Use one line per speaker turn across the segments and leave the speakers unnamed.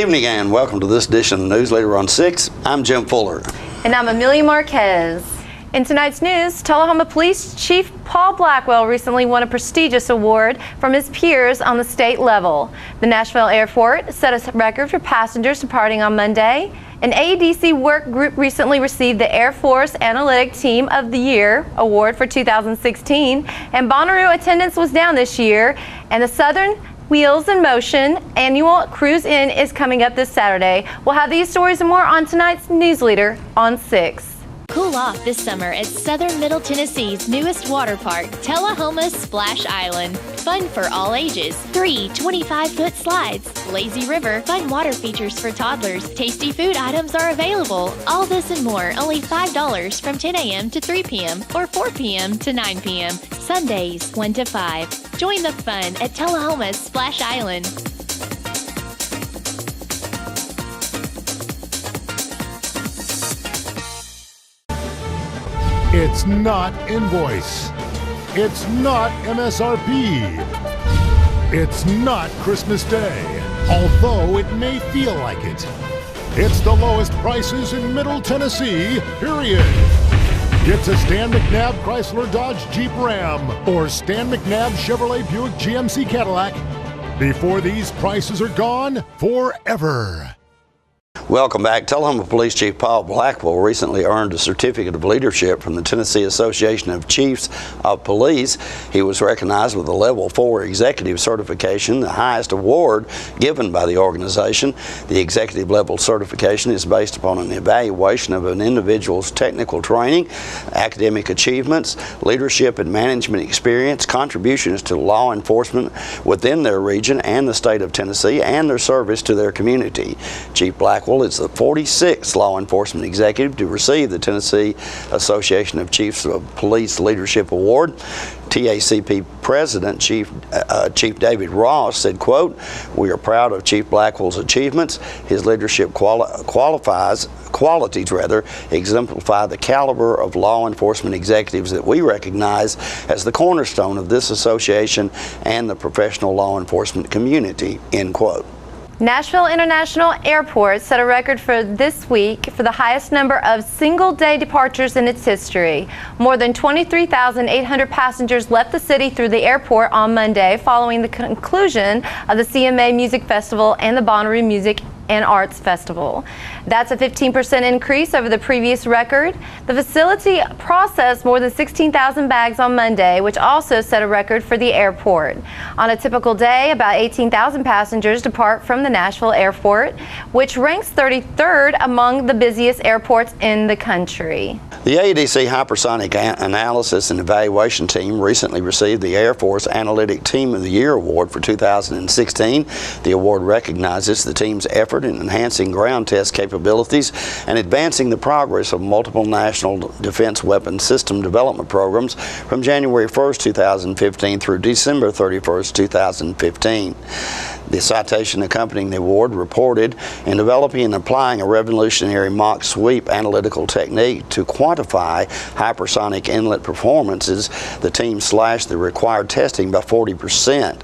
evening and welcome to this edition of Newsleader on 6. I'm Jim Fuller.
And I'm Amelia Marquez. In tonight's news, Tullahoma Police Chief Paul Blackwell recently won a prestigious award from his peers on the state level. The Nashville Airport set a record for passengers departing on Monday. An AEDC work group recently received the Air Force Analytic Team of the Year award for 2016. And Bonnaroo attendance was down this year. And the Southern Wheels in Motion annual cruise in is coming up this Saturday. We'll have these stories and more on tonight's Newsleader on 6.
Cool off this summer at Southern Middle Tennessee's newest water park, Tullahoma Splash Island. Fun for all ages. 3 25-foot slides, lazy river, fun water features for toddlers. Tasty food items are available. All this and more, only $5 from 10 a.m. to 3 p.m. or 4 p.m. to 9 p.m. Sundays, 1 to 5. Join the fun at Tullahoma Splash Island.
It's not invoice. It's not MSRP. It's not Christmas Day, although it may feel like it. It's the lowest prices in Middle Tennessee, period. Get to Stan McNabb Chrysler Dodge Jeep Ram or Stan McNabb Chevrolet Buick GMC Cadillac before these prices are gone forever.
Welcome back. Tullahoma Police Chief Paul Blackwell recently earned a certificate of leadership from the Tennessee Association of Chiefs of Police. He was recognized with a Level 4 executive certification, the highest award given by the organization. The executive level certification is based upon an evaluation of an individual's technical training, academic achievements, leadership and management experience, contributions to law enforcement within their region and the state of Tennessee, and their service to their community. Chief Blackwell is the 46th law enforcement executive to receive the Tennessee Association of Chiefs of Police Leadership Award. TACP President Chief David Ross said, quote, "We are proud of Chief Blackwell's achievements. His leadership qualities exemplify the caliber of law enforcement executives that we recognize as the cornerstone of this association and the professional law enforcement community," end quote.
Nashville International Airport set a record for this week for the highest number of single-day departures in its history. More than 23,800 passengers left the city through the airport on Monday following the conclusion of the CMA Music Festival and the Bonnaroo Music and Arts Festival. That's a 15% increase over the previous record. The facility processed more than 16,000 bags on Monday, which also set a record for the airport. On a typical day, about 18,000 passengers depart from the Nashville Airport, which ranks 33rd among the busiest airports in the country.
The AEDC Hypersonic Analysis and Evaluation Team recently received the Air Force Analytic Team of the Year Award for 2016. The award recognizes the team's effort in enhancing ground test capabilities and advancing the progress of multiple national defense weapons system development programs from January 1st, 2015 through December 31st, 2015. The citation accompanying the award reported, in developing and applying a revolutionary mock sweep analytical technique to quantify hypersonic inlet performances, the team slashed the required testing by 40%.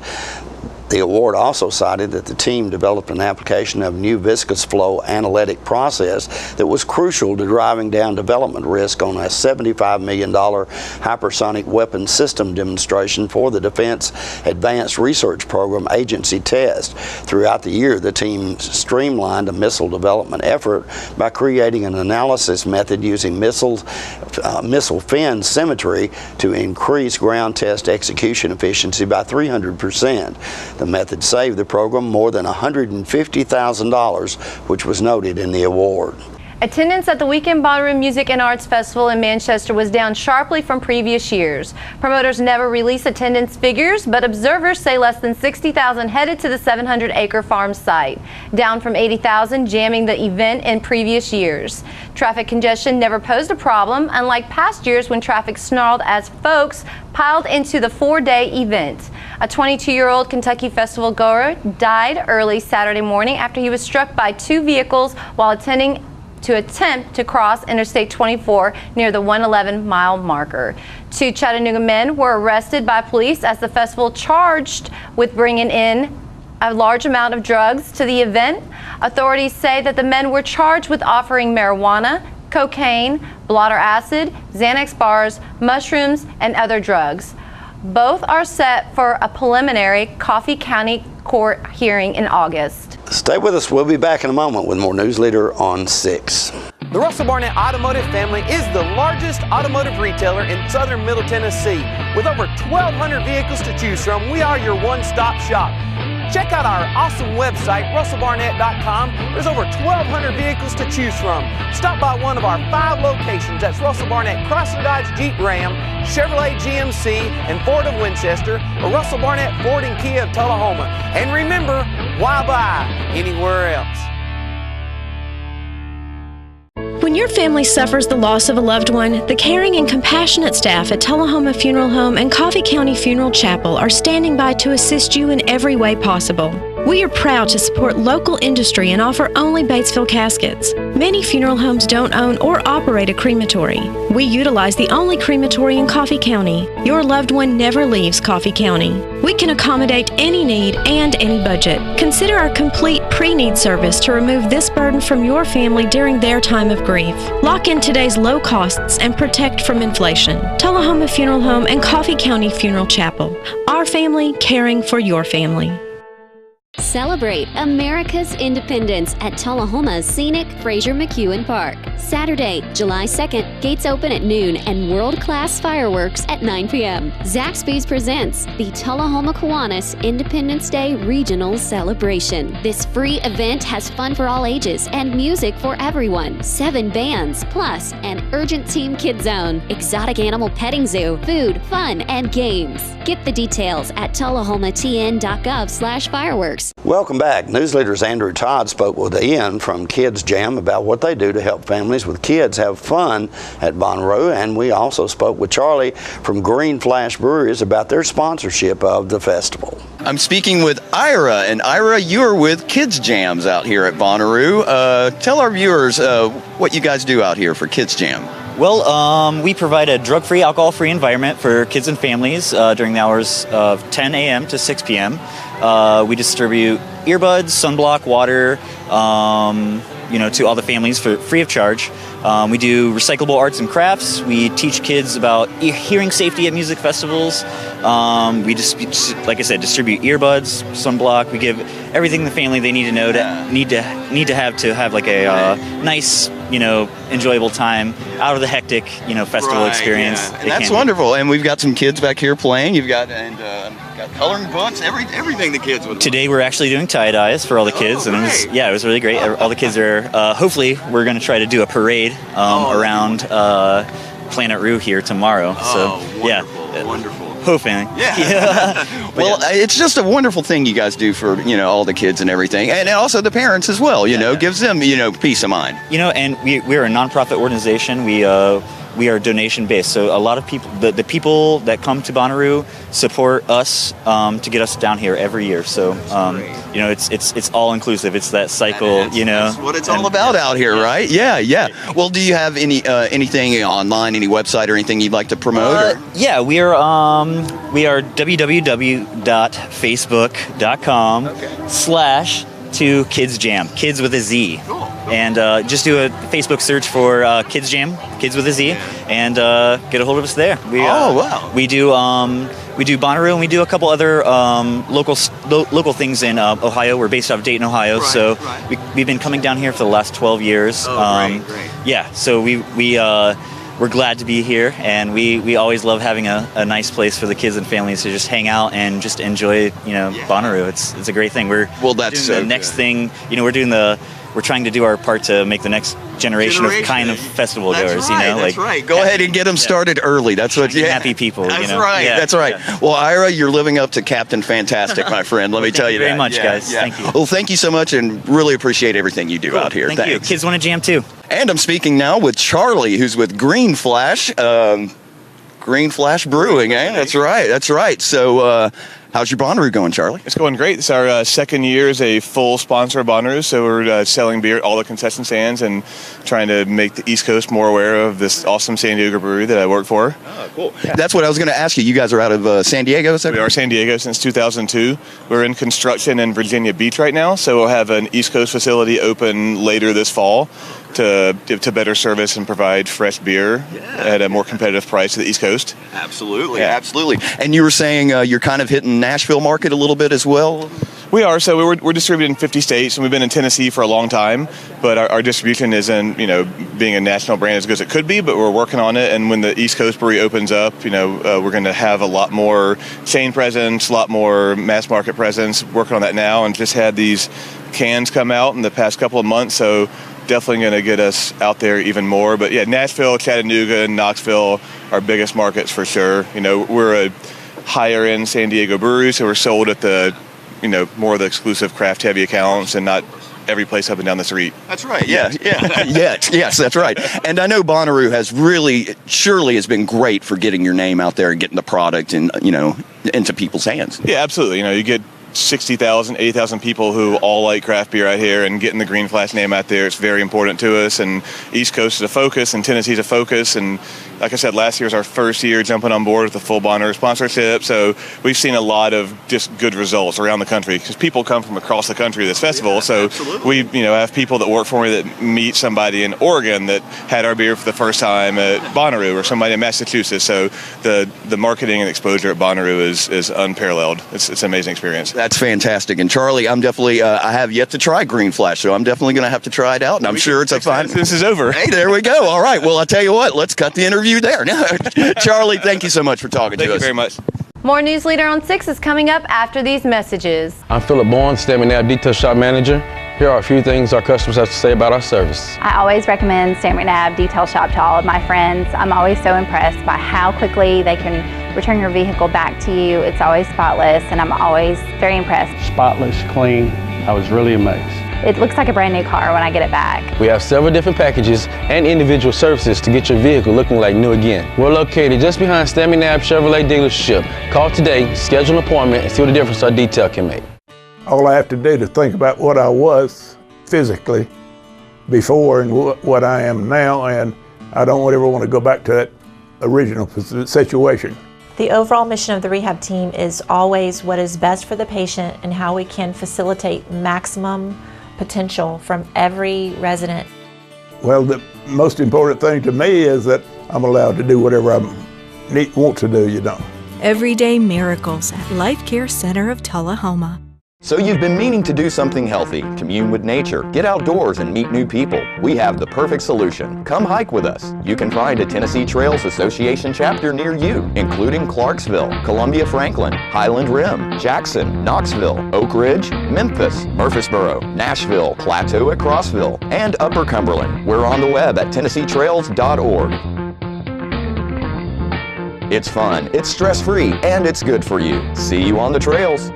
The award also cited that the team developed an application of new viscous flow analytic process that was crucial to driving down development risk on a $75 million hypersonic weapon system demonstration for the Defense Advanced Research Program agency test. Throughout the year, the team streamlined a missile development effort by creating an analysis method using missile fin symmetry to increase ground test execution efficiency by 300%. The method saved the program more than $150,000, which was noted in the award.
Attendance at the weekend Bonnaroo Music and Arts Festival in Manchester was down sharply from previous years. Promoters never release attendance figures, but observers say less than 60,000 headed to the 700-acre farm site, down from 80,000 jamming the event in previous years. Traffic congestion never posed a problem, unlike past years when traffic snarled as folks piled into the 4-day event. A 22-year-old Kentucky festival goer died early Saturday morning after he was struck by 2 vehicles while attempt to cross Interstate 24 near the 111-mile marker. 2 Chattanooga men were arrested by police as the festival charged with bringing in a large amount of drugs to the event. Authorities say that the men were charged with offering marijuana, cocaine, blotter acid, Xanax bars, mushrooms, and other drugs. Both are set for a preliminary Coffee County Court hearing in August.
Stay with us. We'll be back in a moment with more Newsleader on 6.
The Russell Barnett Automotive family is the largest automotive retailer in southern Middle Tennessee. With over 1,200 vehicles to choose from, we are your one-stop shop. Check out our awesome website, russellbarnett.com. There's over 1,200 vehicles to choose from. Stop by one of our 5 locations. That's Russell Barnett Chrysler Dodge Jeep Ram, Chevrolet GMC, and Ford of Winchester, or Russell Barnett Ford and Kia of Tullahoma. And remember, why buy anywhere else?
When your family suffers the loss of a loved one, the caring and compassionate staff at Tullahoma Funeral Home and Coffee County Funeral Chapel are standing by to assist you in every way possible. We are proud to support local industry and offer only Batesville caskets. Many funeral homes don't own or operate a crematory. We utilize the only crematory in Coffee County. Your loved one never leaves Coffee County. We can accommodate any need and any budget. Consider our complete pre-need service to remove this burden from your family during their time of grief. Lock in today's low costs and protect from inflation. Tullahoma Funeral Home and Coffee County Funeral Chapel. Our family caring for your family.
Celebrate America's independence at Tullahoma's scenic Fraser McEwen Park. Saturday, July 2nd, gates open at noon and world-class fireworks at 9 p.m. Zaxby's presents the Tullahoma Kiwanis Independence Day Regional Celebration. This free event has fun for all ages and music for everyone. 7 bands, plus an urgent team kid zone, exotic animal petting zoo, food, fun, and games. Get the details at tullahomatn.gov/fireworks.
Welcome back. Newsleader's Andrew Todd spoke with Ian from Kids Jam about what they do to help families with kids have fun at Bonnaroo, and we also spoke with Charlie from Green Flash Breweries about their sponsorship of the festival.
I'm speaking with Ira, and Ira, you're with Kids Jams out here at Bonnaroo. Tell our viewers what you guys do out here for Kids Jam.
Well, we provide a drug-free, alcohol-free environment for kids and families during the hours of 10 a.m. to 6 p.m. We distribute earbuds, sunblock, water, to all the families for free of charge. We do recyclable arts and crafts. We teach kids about hearing safety at music festivals. We just, like I said, distribute earbuds, sunblock. We give everything the family they need to know need to have like a nice, enjoyable time out of the hectic, festival experience.
Yeah. And that's wonderful. And we've got some kids back here playing. You've got got coloring books, everything the kids would.
Today we're actually doing tie-dyes for all the kids, and it was really great. All the kids are. Hopefully, we're going to try to do a parade around Planet Roo here tomorrow.
Wonderful.
Hoping.
Yeah. Well, it's just a wonderful thing you guys do for all the kids and everything, and also the parents as well. Gives them peace of mind.
And we're a nonprofit organization. We are donation based, so a lot of people, the people that come to Bonnaroo support us to get us down here every year. So it's all inclusive. It's that cycle.
That's what it's all about out here, right? Yeah. Well, do you have anything online, any website or anything you'd like to promote?
Yeah, we are www.facebook.com/2kidsjam, kids with a Z.
Cool.
And just do a Facebook search for Kids Jam, kids with a Z, and get a hold of us there.
Wow.
We do Bonnaroo, and we do a couple other local things in Ohio. We're based out of Dayton, Ohio, we've been coming down here for the last 12 years.
Great.
Yeah, so we're glad to be here, and we always love having a nice place for the kids and families to just hang out and just enjoy, Bonnaroo. It's a great thing. We're doing the next thing. We're trying to do our part to make the next generation of festival goers.
That's right. Go ahead and get them started early. That's what.
Happy people.
That's right. Yeah. That's right. Yeah. Well, Ira, you're living up to Captain Fantastic, my friend. Let me tell you that.
Thank you very much, guys.
Yeah.
Thank you.
Well, thank you so much, and really appreciate everything you do out here.
Thank you. Kids want to jam too.
And I'm speaking now with Charlie, who's with Green Flash. Green Flash Brewing, eh? That's right. So How's your Bonnaroo going, Charlie?
It's going great. It's our second year as a full sponsor of Bonnaroo, so we're selling beer at all the concession stands and trying to make the East Coast more aware of this awesome San Diego brewery that I work for.
Oh, cool. Yeah. That's what I was going to ask you. You guys are out of San Diego, is that?
We are San Diego since 2002. We're in construction in Virginia Beach right now, so we'll have an East Coast facility open later this fall to better service and provide fresh beer at a more competitive price to the East Coast.
Absolutely, absolutely. And you were saying you're kind of hitting Nashville market a little bit as well?
We are. So we're distributed in 50 states, and we've been in Tennessee for a long time, but our distribution isn't, being a national brand as good as it could be, but we're working on it. And when the East Coast brewery opens up, we're going to have a lot more chain presence, a lot more mass market presence, working on that now, and just had these cans come out in the past couple of months, so definitely going to get us out there even more. But yeah, Nashville, Chattanooga, and Knoxville are biggest markets for sure. We're a higher end San Diego brewery, so we're sold at the, more of the exclusive craft heavy accounts and not every place up and down the street.
That's right. Yeah. Yes, that's right. And I know Bonnaroo surely has been great for getting your name out there and getting the product and, into people's hands.
Yeah, absolutely. You get 60,000, 80,000 people who all like craft beer out here, and getting the Green Flash name out there, it's very important to us. And East Coast is a focus, and Tennessee's a focus. And like I said, last year was our first year jumping on board with the full Bonnaroo sponsorship. So we've seen a lot of just good results around the country because people come from across the country to this festival. So we, have people that work for me that meet somebody in Oregon that had our beer for the first time at Bonnaroo, or somebody in Massachusetts. So the marketing and exposure at Bonnaroo is unparalleled. It's an amazing experience.
That's fantastic. And Charlie, I'm definitely, I have yet to try Green Flash, so I'm definitely going to have to try it out, and I'm sure it's a fine.
This is over.
Hey, there we go. All right. Well, I'll tell you what, let's cut the interview there. Charlie, thank you so much for talking to us.
Thank you very much.
More Newsleader on 6 is coming up after these messages.
I'm Philip Bourne, Stanley Knapp Detail Shop Manager. Here are a few things our customers have to say about our service.
I always recommend Stanley Knapp Detail Shop to all of my friends. I'm always so impressed by how quickly they can return your vehicle back to you. It's always spotless, and I'm always very impressed.
Spotless, clean. I was really amazed.
It looks like a brand new car when I get it back.
We have several different packages and individual services to get your vehicle looking like new again. We're located just behind Stanley Knapp Chevrolet dealership. Call today, schedule an appointment, and see what the difference our detail can make.
All I have to do is think about what I was physically before and what I am now, and I don't ever want to go back to that original situation.
The overall mission of the rehab team is always what is best for the patient and how we can facilitate maximum potential from every resident.
Well, the most important thing to me is that I'm allowed to do whatever I want to do,
Everyday miracles at Life Care Center of Tullahoma.
So you've been meaning to do something healthy, commune with nature, get outdoors and meet new people. We have the perfect solution. Come hike with us. You can find a Tennessee Trails Association chapter near you, including Clarksville, Columbia Franklin, Highland Rim, Jackson, Knoxville, Oak Ridge, Memphis, Murfreesboro, Nashville, Plateau at Crossville, and Upper Cumberland. We're on the web at TennesseeTrails.org. It's fun, it's stress-free, and it's good for you. See you on the trails.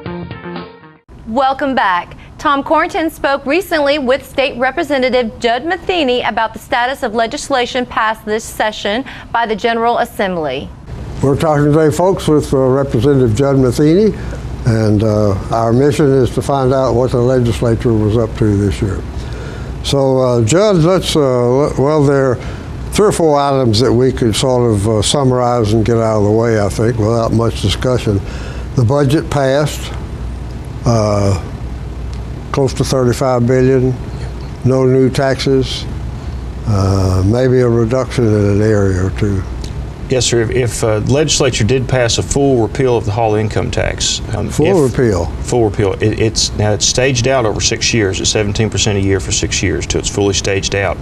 Welcome back. Tom Corrington spoke recently with State Representative Judd Matheny about the status of legislation passed this session by the General Assembly.
We're talking today, folks, with Representative Judd Matheny, and our mission is to find out what the legislature was up to this year. So, Judd, well, there are 3 or 4 items that we could sort of summarize and get out of the way, I think, without much discussion. The budget passed. Close to $35 billion, no new taxes, maybe a reduction in an area or two.
Yes, sir. If the legislature did pass a full repeal of the Hall income tax,
full repeal,
it's staged out over 6 years at 17% a year for 6 years till it's fully staged out.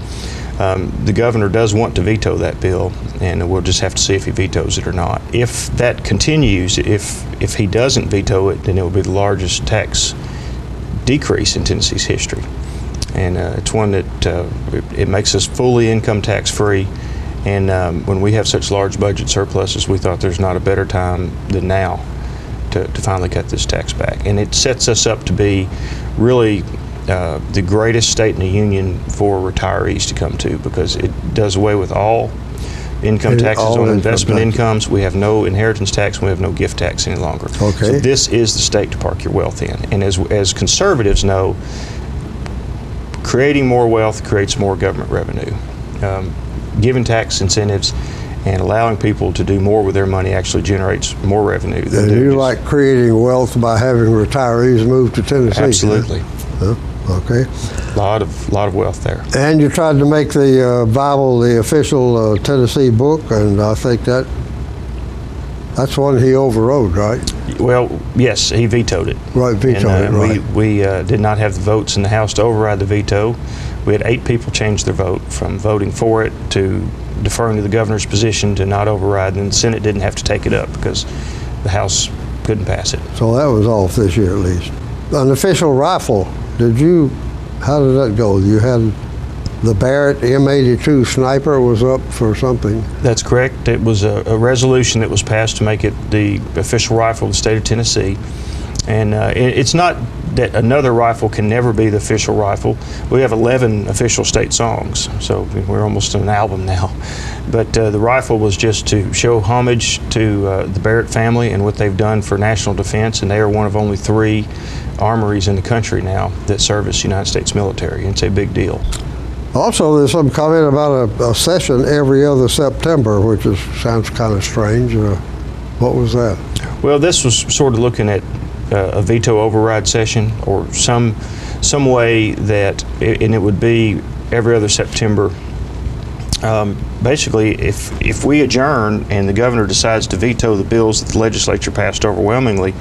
The governor does want to veto that bill, and we'll just have to see if he vetoes it or not. If that continues, if he doesn't veto it, then it will be the largest tax decrease in Tennessee's history. And it's one that it makes us fully income tax free. And when we have such large budget surpluses, we thought there's not a better time than now to finally cut this tax back. And it sets us up to be really the greatest state in the union for retirees to come to, because it does away with all income taxes
all
on
income
investment
tax.
incomes. We have no inheritance tax. We have no gift tax any longer.
Okay.
So this is the state to park your wealth in. And as conservatives know, creating more wealth creates more government revenue. Giving tax incentives and allowing people to do more with their money actually generates more revenue.
And you like creating wealth by having retirees move to Tennessee?
Absolutely.
Huh? Okay.
A lot of wealth there.
And you tried to make the Bible the official Tennessee book, and I think that's one he overrode, right?
Well, yes, he vetoed it.
Right, vetoed it, right.
We did not have the votes in the House to override the veto. We had 8 people change their vote from voting for it to deferring to the governor's position to not override, and the Senate didn't have to take it up because the House couldn't pass it.
So that was off this year at least. An official rifle, how did that go? You had the Barrett M82 sniper was up for something.
That's correct. It was a resolution that was passed to make it the official rifle of the state of Tennessee. And it's not that another rifle can never be the official rifle. We have 11 official state songs, so we're almost an album now. But the rifle was just to show homage to the Barrett family and what they've done for national defense, and they are one of only 3 armories in the country now that service the United States military. It's a big deal.
Also, there's some comment about a session every other September, which sounds kind of strange. What was that?
Well, this was sort of looking at a veto override session or some way that, and it would be every other September. Basically, if we adjourn and the governor decides to veto the bills that the legislature passed overwhelmingly,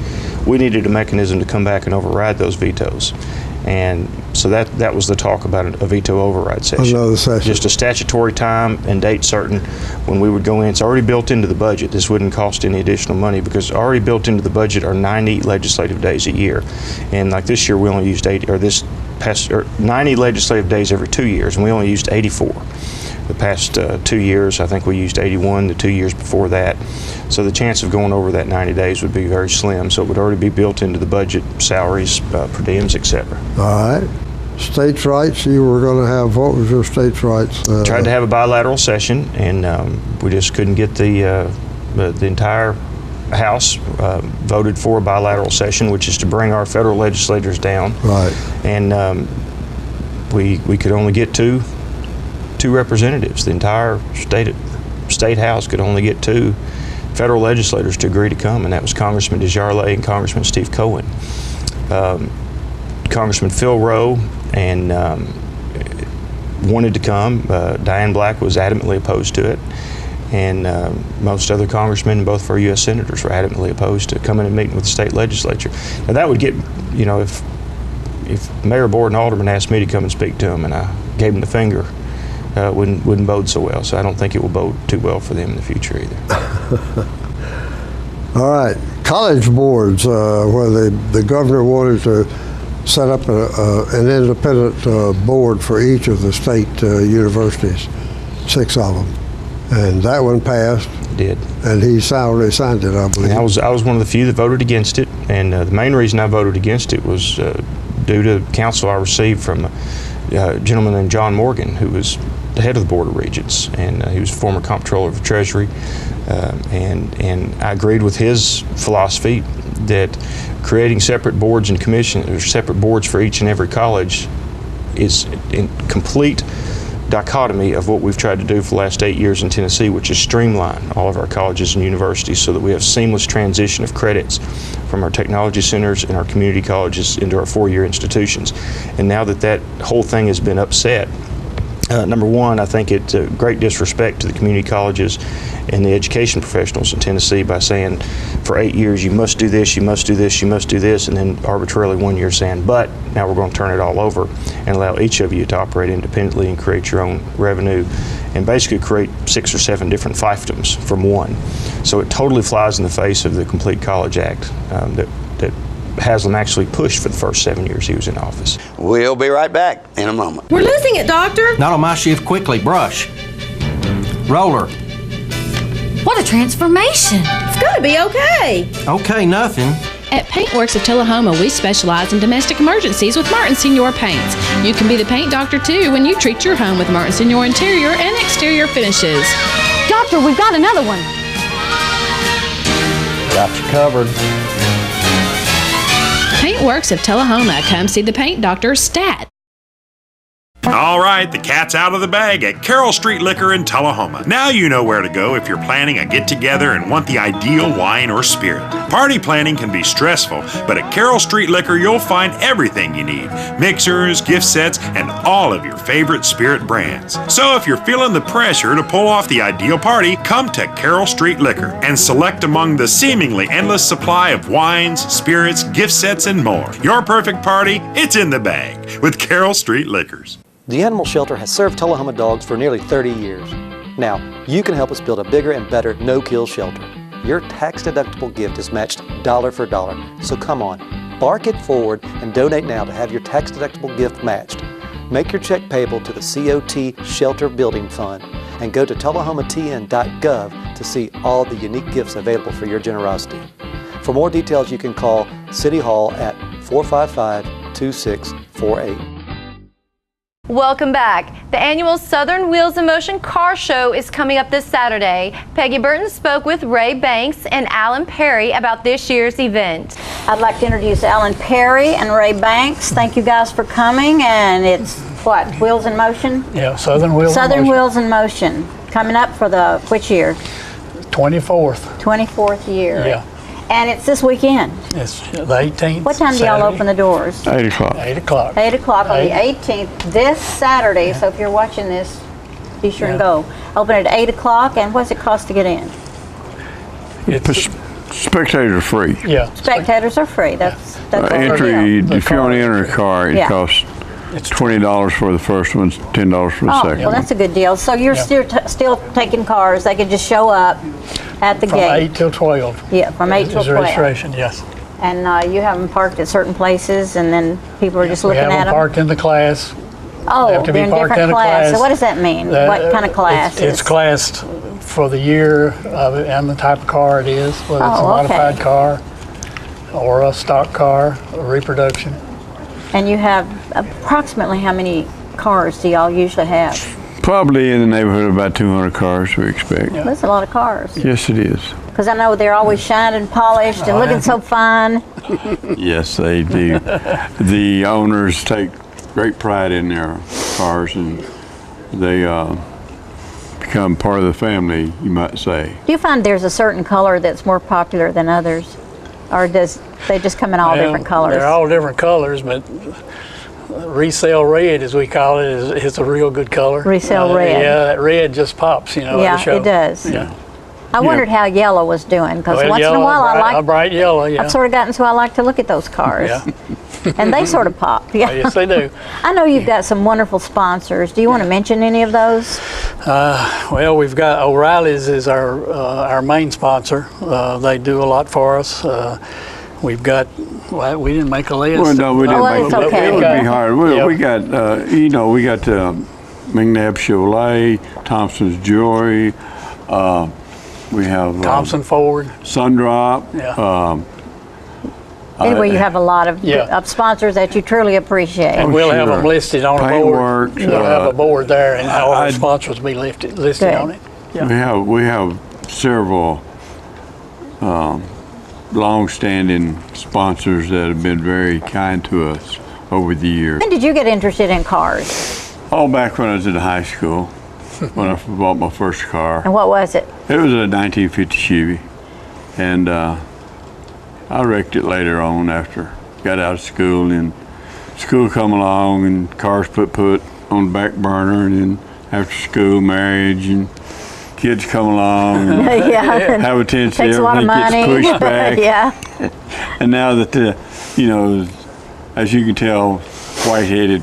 we needed a mechanism to come back and override those vetoes. And so that was the talk about a veto override session.
Another session.
Just a statutory time and date certain when we would go in. It's already built into the budget. This wouldn't cost any additional money because already built into the budget are 90 legislative days a year. And like this year, we only used 90 legislative days every 2 years, and we only used 84. The past 2 years, I think we used 81, the 2 years before that. So the chance of going over that 90 days would be very slim. So it would already be built into the budget, salaries, per diems, etc.
All right. States' rights, you were going to have, what was your states' rights?
Tried to have a bilateral session, and we just couldn't get the entire House voted for a bilateral session, which is to bring our federal legislators down.
Right.
And we could only get two representatives. The entire state House could only get 2 federal legislators to agree to come, and that was Congressman DesJarlais and Congressman Steve Cohen. Congressman Phil Rowe and wanted to come. Diane Black was adamantly opposed to it, and most other congressmen and both of our U.S. senators were adamantly opposed to coming and meeting with the state legislature. Now that would get, if Mayor, Board, and Alderman asked me to come and speak to them and I gave them the finger, wouldn't bode so well. So I don't think it will bode too well for them in the future either.
All right, college boards, where the governor wanted to set up an independent board for each of the state universities, 6 of them, and that one passed.
It did.
And he already signed it, I believe.
And I was one of the few that voted against it, and the main reason I voted against it was due to counsel I received from a gentleman named John Morgan, who was the head of the Board of Regents, and he was former comptroller of the Treasury, and I agreed with his philosophy that creating separate boards and commissions, or separate boards for each and every college, is in complete dichotomy of what we've tried to do for the last 8 years in Tennessee, which is streamline all of our colleges and universities so that we have seamless transition of credits from our technology centers and our community colleges into our 4-year institutions. And now that whole thing has been upset, number one, I think it's a great disrespect to the community colleges and the education professionals in Tennessee by saying for 8 years you must do this, you must do this, you must do this, and then arbitrarily 1 year saying, but now we're going to turn it all over and allow each of you to operate independently and create your own revenue and basically create 6 or 7 different fiefdoms from one. So it totally flies in the face of the Complete College Act that Haslam actually pushed for the first 7 years he was in office.
We'll be right back in a moment.
We're losing it, Doctor.
Not on my shift. Quickly, brush. Roller.
What a transformation. It's got to be okay.
Okay, nothing.
At Paintworks of Tullahoma, we specialize in domestic emergencies with Martin Senior Paints. You can be the paint doctor too when you treat your home with Martin Senior interior and exterior finishes.
Doctor, we've got another one.
Got you covered.
Paintworks of Tullahoma. Come see the paint doctor, Stat.
All right, the cat's out of the bag at Carroll Street Liquor in Tullahoma. Now you know where to go if you're planning a get-together and want the ideal wine or spirit. Party planning can be stressful, but at Carroll Street Liquor you'll find everything you need. Mixers, gift sets, and all of your favorite spirit brands. So if you're feeling the pressure to pull off the ideal party, come to Carroll Street Liquor and select among the seemingly endless supply of wines, spirits, gift sets, and more. Your perfect party, it's in the bag with Carroll Street Liquors.
The Animal Shelter has served Tullahoma dogs for nearly 30 years. Now, you can help us build a bigger and better no-kill shelter. Your tax-deductible gift is matched dollar for dollar. So come on, bark it forward and donate now to have your tax-deductible gift matched. Make your check payable to the COT Shelter Building Fund and go to tullahomatn.gov to see all the unique gifts available for your generosity. For more details, you can call City Hall at 455-2648.
Welcome back. The annual Southern Wheels in Motion Car Show is coming up this Saturday. Peggy Burton spoke with Ray Banks and Alan Perry about this year's event.
I'd like to introduce Alan Perry and Ray Banks. Thank you guys for coming, and it's what, Wheels in Motion?
Yeah, Southern Wheels in Motion.
Southern Wheels in Motion. Coming up for the, which year?
24th.
24th year.
Yeah.
And it's this weekend.
It's the 18th.
What time do y'all open the doors?
8 o'clock. 8 o'clock.
8 o'clock on the 18th, this Saturday. Yeah. So if you're watching this, be sure and go. Open at 8 o'clock, and what does it cost to get in?
Spectators are free.
Yeah.
Spectators are free. That's
entry. If you want to enter a car, it costs $20 for the first one, $10 for the second
well, that's a good deal. So you're still taking cars. They can just show up at the gate.
From 8 till 12.
Yeah, from 8 till 12.
Registration, yes.
And you have them parked at certain places, and then people are just looking at them?
We have them parked in the class.
Oh,
they have to
they're
be
in
parked
different
in
class.
class.
So what does that mean? What kind of class?
It's classed for the year of it and the type of car it is, whether it's a modified car or a stock car, a reproduction.
And you have approximately how many cars do y'all usually have?
Probably in the neighborhood of about 200 cars, we expect.
Yeah. That's a lot of cars.
Yes, it is.
Because I know they're always shining, polished, and looking so fine.
Yes, they do. The owners take great pride in their cars, and they become part of the family, you might say.
Do you find there's a certain color that's more popular than others? Or does they just come in all different colors?
They're all different colors, but resale red, as we call it, is a real good color.
Resale red.
Yeah, that red just pops, you know.
Yeah,
at the show.
it does.
Yeah.
I wondered how yellow was doing, because once in a
yellow,
while I like
a bright yellow. Yeah.
I've sort of gotten so I like to look at those cars.
Yeah.
And they sort of pop. Yeah.
Yes, they do.
I know you've got some wonderful sponsors. Do you want to mention any of those?
Well, we've got O'Reilly's is our main sponsor. They do a lot for us. We've got, well, we didn't make a list.
Well, no, we didn't make a list.
Okay.
It would be hard. We got, we got McNabb Chevrolet, Thompson's Jewelry. We have
Thompson Ford,
Sundrop.
Yeah.
Anyway, you have a lot of sponsors that you truly appreciate.
And we'll have them listed on a board.
Paintworks,
We'll have a board there, and all our sponsors will be listed on it. Yeah.
We have several long-standing sponsors that have been very kind to us over the years.
When did you get interested in cars?
All back when I was in high school, when I bought my first car.
And what was it?
It was a 1950 Chevy, and I wrecked it later on after I got out of school, and school come along and cars put on the back burner, and then after school, marriage, and kids come along and have a tendency,
takes a lot of money.
Gets pushed back.
Yeah.
And now that as you can tell, white-headed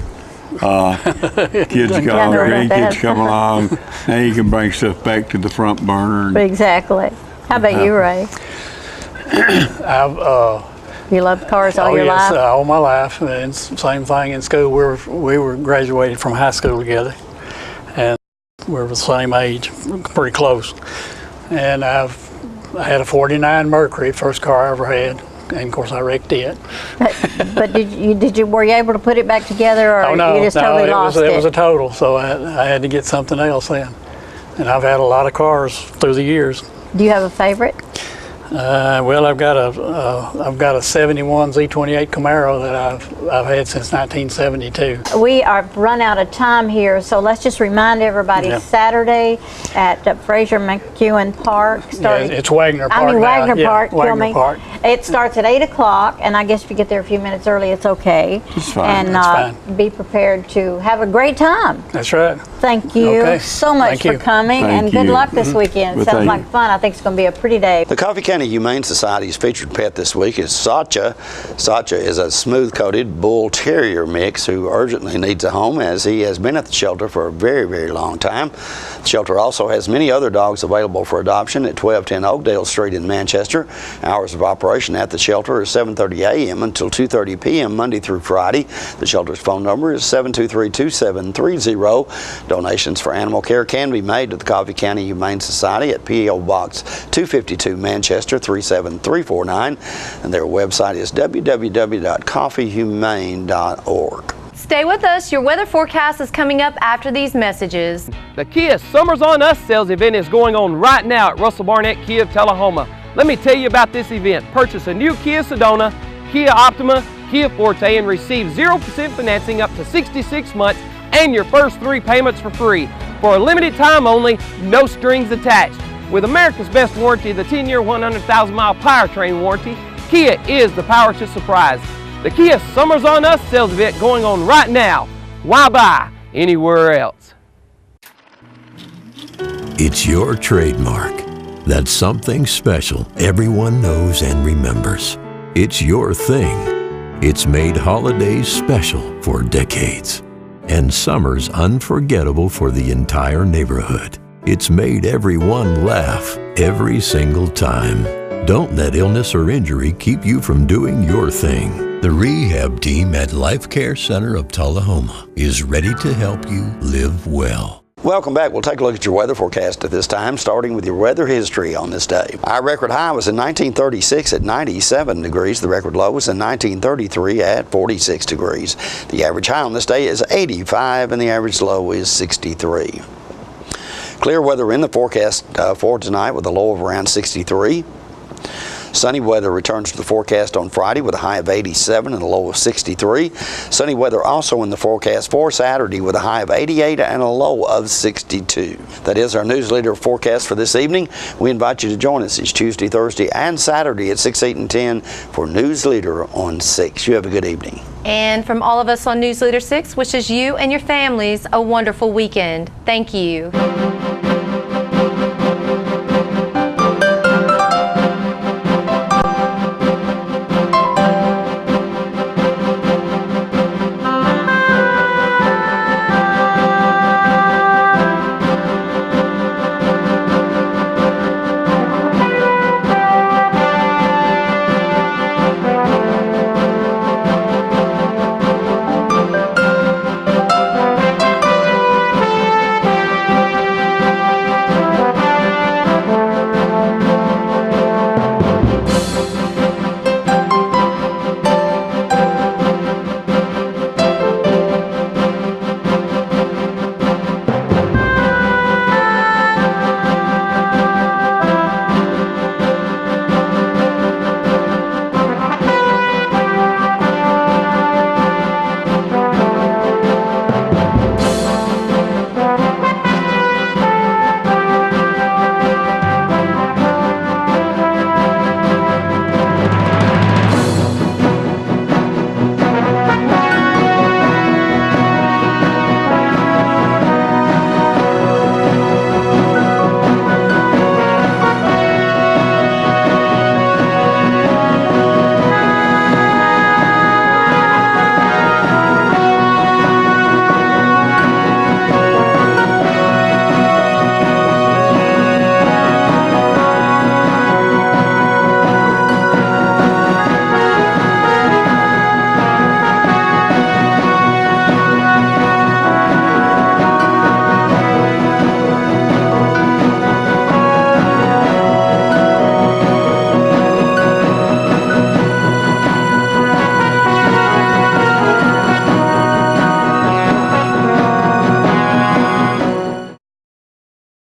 kids gone, grandkids come along, now you can bring stuff back to the front burner.
Exactly. How about you, Ray? You loved cars all your life?
All my life. And same thing in school. We were graduated from high school together, and we were the same age, pretty close. And I had a '49 Mercury, first car I ever had, and of course I wrecked it.
But were you able to put it back together, or you just totally lost it?
It was a total, so I had to get something else then. and I've had a lot of cars through the years.
Do you have a favorite?
Well, I've got a '71 Z28 Camaro that I've had since 1972.
We are run out of time here, so let's just remind everybody, Saturday at Fraser McEwen Park.
It's Wagner Park.
Wagner
now.
Park.
Wagner Park.
It starts at 8 o'clock, and I guess if you get there a few minutes early, it's okay.
It's fine.
And
That's fine.
be prepared to have a great time.
That's right.
Thank you so much for coming, and good luck this weekend.
Well,
Sounds like fun. I think it's going to be a pretty day.
The Coffee County Humane Society's featured pet this week is Satcha. Satcha is a smooth-coated bull terrier mix who urgently needs a home, as he has been at the shelter for a very, very long time. The shelter also has many other dogs available for adoption at 1210 Oakdale Street in Manchester. Hours of operation at the shelter are 7:30 a.m. until 2:30 p.m. Monday through Friday. The shelter's phone number is 723-2730. Donations for animal care can be made to the Coffee County Humane Society at P.O. Box 252, Manchester 37349, and their website is www.coffeehumane.org.
Stay with us. Your weather forecast is coming up after these messages.
The Kia Summers on Us sales event is going on right now at Russell Barnett Kia of Tullahoma. Let me tell you about this event. Purchase a new Kia Sedona, Kia Optima, Kia Forte, and receive 0% financing up to 66 months and your first 3 payments for free. For a limited time only, no strings attached. With America's best warranty, the 10-year, 100,000-mile powertrain warranty, Kia is the power to surprise. The Kia Summers on Us sales event going on right now. Why buy anywhere else?
It's your trademark. That's something special everyone knows and remembers. It's your thing. It's made holidays special for decades, and summers unforgettable for the entire neighborhood. It's made everyone laugh every single time. Don't let illness or injury keep you from doing your thing. The rehab team at Life Care Center of Tullahoma is ready to help you live well.
Welcome back. We'll take a look at your weather forecast at this time, starting with your weather history on this day. Our record high was in 1936 at 97 degrees. The record low was in 1933 at 46 degrees. The average high on this day is 85 and the average low is 63. Clear weather in the forecast for tonight with a low of around 63. Sunny weather returns to the forecast on Friday with a high of 87 and a low of 63. Sunny weather also in the forecast for Saturday with a high of 88 and a low of 62. That is our Newsleader forecast for this evening. We invite you to join us each Tuesday, Thursday, and Saturday at 6, 8, and 10 for Newsleader on 6. You have a good evening.
And from all of us on Newsleader 6, wishes you and your families a wonderful weekend. Thank you.